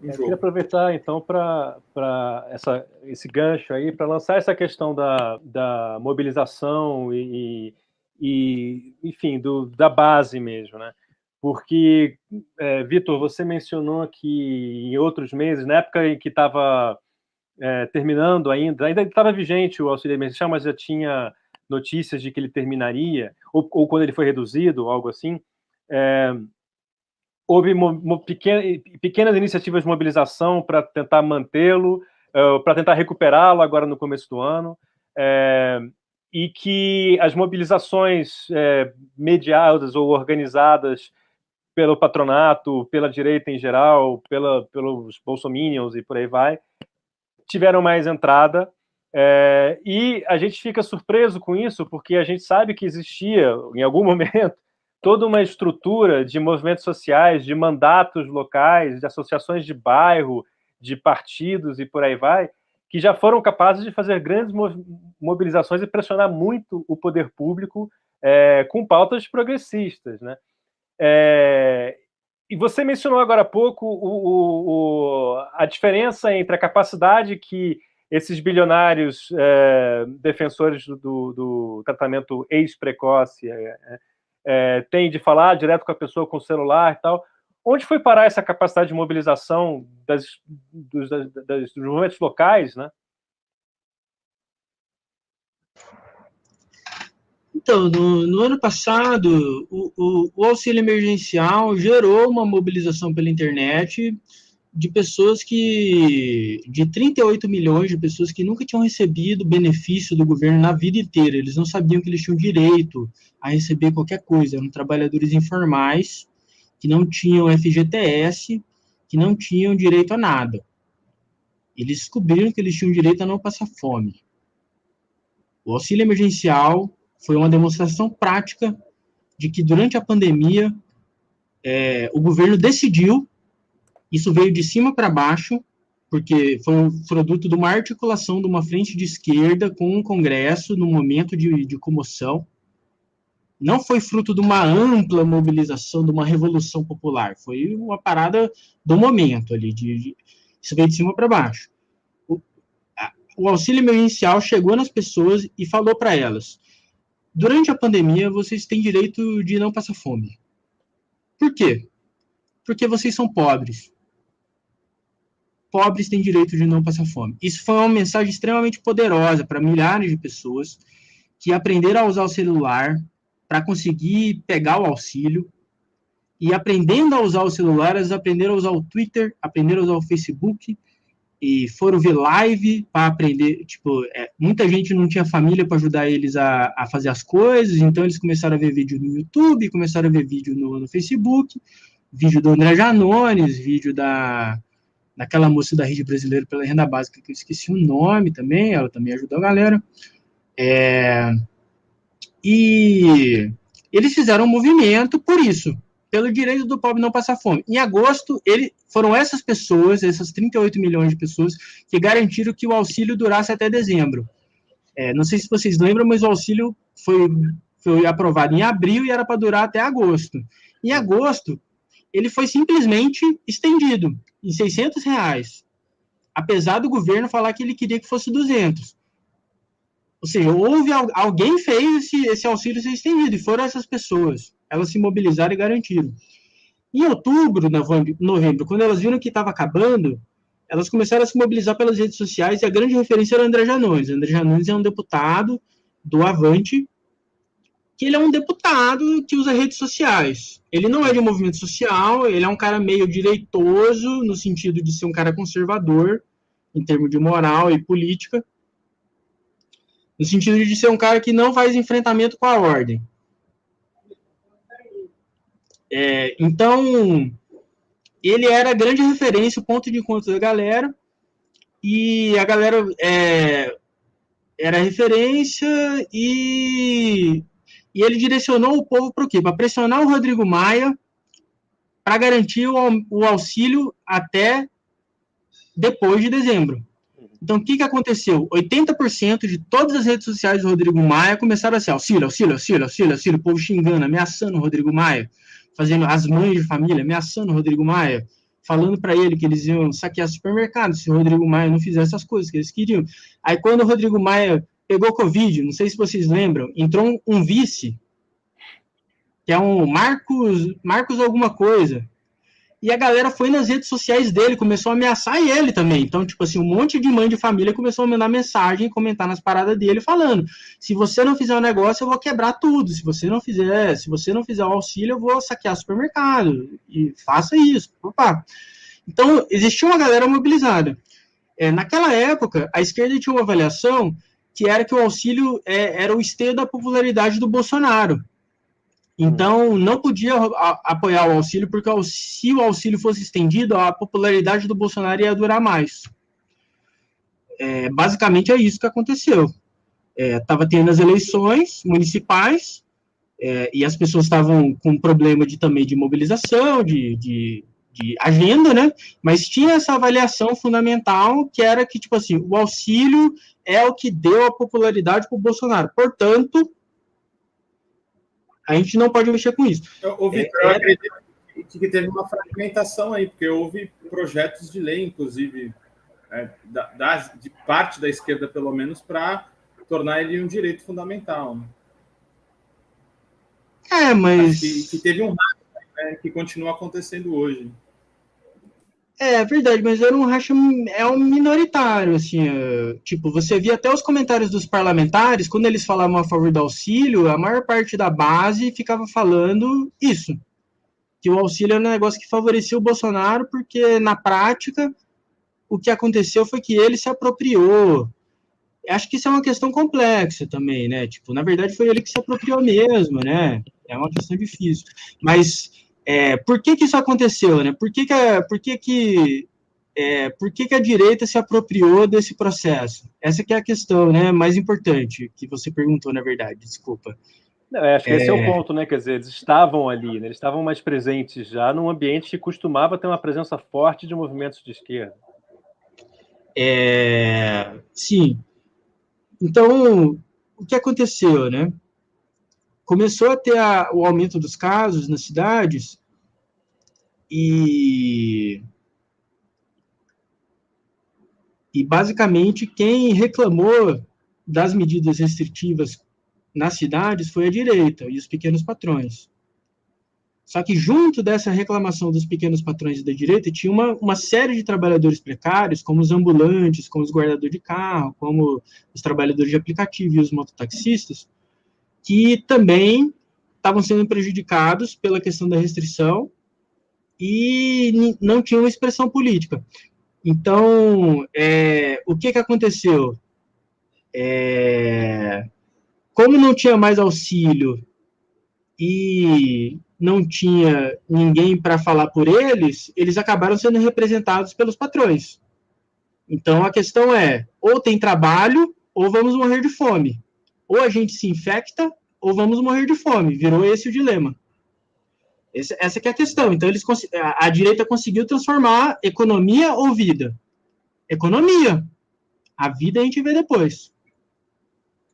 Eu queria aproveitar, então, para esse gancho aí, para lançar essa questão da mobilização enfim, da base mesmo, né? Porque, Vitor, você mencionou que em outros meses, na época em que estava terminando ainda estava vigente o auxílio emergencial, mas já tinha notícias de que ele terminaria, ou quando ele foi reduzido, algo assim, houve pequenas iniciativas de mobilização para tentar mantê-lo, para tentar recuperá-lo agora no começo do ano, e que as mobilizações mediadas ou organizadas pelo patronato, pela direita em geral, pelos bolsominions e por aí vai, tiveram mais entrada, e a gente fica surpreso com isso, porque a gente sabe que existia, em algum momento, toda uma estrutura de movimentos sociais, de mandatos locais, de associações de bairro, de partidos e por aí vai, que já foram capazes de fazer grandes mobilizações e pressionar muito o poder público com pautas progressistas, né? E você mencionou agora há pouco a diferença entre a capacidade que esses bilionários defensores do tratamento ex-precoce têm de falar direto com a pessoa com o celular e tal. Onde foi parar essa capacidade de mobilização dos movimentos locais, né? Então, no ano passado, o auxílio emergencial gerou uma mobilização pela internet de pessoas de 38 milhões de pessoas que nunca tinham recebido benefício do governo na vida inteira. Eles não sabiam que eles tinham direito a receber qualquer coisa. Eram trabalhadores informais que não tinham FGTS, que não tinham direito a nada. Eles descobriram que eles tinham direito a não passar fome. O auxílio emergencial foi uma demonstração prática de que durante a pandemia o governo decidiu, isso veio de cima para baixo, porque foi um produto de uma articulação de uma frente de esquerda com um Congresso no momento de comoção. Não foi fruto de uma ampla mobilização, de uma revolução popular. Foi uma parada do momento ali. Isso veio de cima para baixo. O auxílio emergencial chegou nas pessoas e falou para elas: durante a pandemia, vocês têm direito de não passar fome. Por quê? Porque vocês são pobres. Pobres têm direito de não passar fome. Isso foi uma mensagem extremamente poderosa para milhares de pessoas que aprenderam a usar o celular para conseguir pegar o auxílio. E aprendendo a usar o celular, elas aprenderam a usar o Twitter, aprenderam a usar o Facebook, e foram ver live para aprender. Tipo, muita gente não tinha família para ajudar eles a fazer as coisas, então eles começaram a ver vídeo no YouTube, começaram a ver vídeo no Facebook, vídeo do André Janones, vídeo daquela moça da Rede Brasileira pela Renda Básica, que eu esqueci o nome também, ela também ajudou a galera. E eles fizeram um movimento por isso, pelo direito do pobre não passar fome. Em agosto, foram essas pessoas, essas 38 milhões de pessoas, que garantiram que o auxílio durasse até dezembro. Não sei se vocês lembram, mas o auxílio foi aprovado em abril e era para durar até agosto. Em agosto, ele foi simplesmente estendido em R$600, apesar do governo falar que ele queria que fosse 200. Ou seja, alguém fez esse auxílio ser estendido, e foram essas pessoas. Elas se mobilizaram e garantiram. Em outubro, novembro, quando elas viram que estava acabando, elas começaram a se mobilizar pelas redes sociais, e a grande referência era o André Janones. O André Janones é um deputado do Avante, que ele é um deputado que usa redes sociais. Ele não é de um movimento social, ele é um cara meio direitoso, no sentido de ser um cara conservador, em termos de moral e política, no sentido de ser um cara que não faz enfrentamento com a ordem. Então, ele era a grande referência, o ponto de encontro da galera, e a galera era referência, e ele direcionou o povo para o quê? Para pressionar o Rodrigo Maia para garantir o auxílio até depois de dezembro. Então, o que aconteceu? 80% de todas as redes sociais do Rodrigo Maia começaram a ser auxílio, auxílio, auxílio, auxílio, auxílio, o povo xingando, ameaçando o Rodrigo Maia, fazendo as mães de família, ameaçando o Rodrigo Maia, falando para ele que eles iam saquear supermercado se o Rodrigo Maia não fizesse as coisas que eles queriam. Aí, quando o Rodrigo Maia pegou Covid, não sei se vocês lembram, entrou um vice, que é um Marcos alguma coisa, e a galera foi nas redes sociais dele, começou a ameaçar ele também. Então, tipo assim, um monte de mãe de família começou a mandar mensagem, comentar nas paradas dele, falando: se você não fizer o negócio, eu vou quebrar tudo. Se você não fizer o auxílio, eu vou saquear o supermercado. E faça isso. Opa. Então, existia uma galera mobilizada. Naquela época, a esquerda tinha uma avaliação que era que o auxílio era o esteio da popularidade do Bolsonaro. Então, não podia apoiar o auxílio, porque se o auxílio fosse estendido, a popularidade do Bolsonaro ia durar mais. Basicamente, é isso que aconteceu. Estava tendo as eleições municipais, e as pessoas estavam com problema também de mobilização, de agenda, né? Mas tinha essa avaliação fundamental, que era que, tipo assim, o auxílio é o que deu a popularidade para o Bolsonaro. Portanto, a gente não pode mexer com isso. Eu acredito que teve uma fragmentação aí, porque houve projetos de lei, inclusive, de parte da esquerda, pelo menos, para tornar ele um direito fundamental. Mas... Que teve um racha, né, que continua acontecendo hoje. É verdade, mas era um racha minoritário, assim, tipo, você via até os comentários dos parlamentares, quando eles falavam a favor do auxílio, a maior parte da base ficava falando isso, que o auxílio era um negócio que favorecia o Bolsonaro, porque, na prática, o que aconteceu foi que ele se apropriou. Acho que isso é uma questão complexa também, né, tipo, na verdade foi ele que se apropriou mesmo, né, é uma questão difícil, mas... por que isso aconteceu, né? Por que a direita se apropriou desse processo? Essa que é a questão, né, mais importante, que você perguntou, na verdade, desculpa. Acho que esse é o ponto, né? Quer dizer, eles estavam ali, né? Eles estavam mais presentes já num ambiente que costumava ter uma presença forte de movimentos de esquerda. Sim. Então, o que aconteceu, né? Começou a ter o aumento dos casos nas cidades e basicamente quem reclamou das medidas restritivas nas cidades foi a direita e os pequenos patrões. Só que junto dessa reclamação dos pequenos patrões e da direita, tinha uma série de trabalhadores precários, como os ambulantes, como os guardadores de carro, como os trabalhadores de aplicativo e os mototaxistas, que também estavam sendo prejudicados pela questão da restrição e não tinham expressão política. Então, o que aconteceu? Como não tinha mais auxílio e não tinha ninguém para falar por eles, eles acabaram sendo representados pelos patrões. Então, a questão é, ou tem trabalho, ou vamos morrer de fome. Ou a gente se infecta, ou vamos morrer de fome. Virou esse o dilema. Essa que é a questão. Então, a direita conseguiu transformar economia ou vida. Economia. A vida a gente vê depois.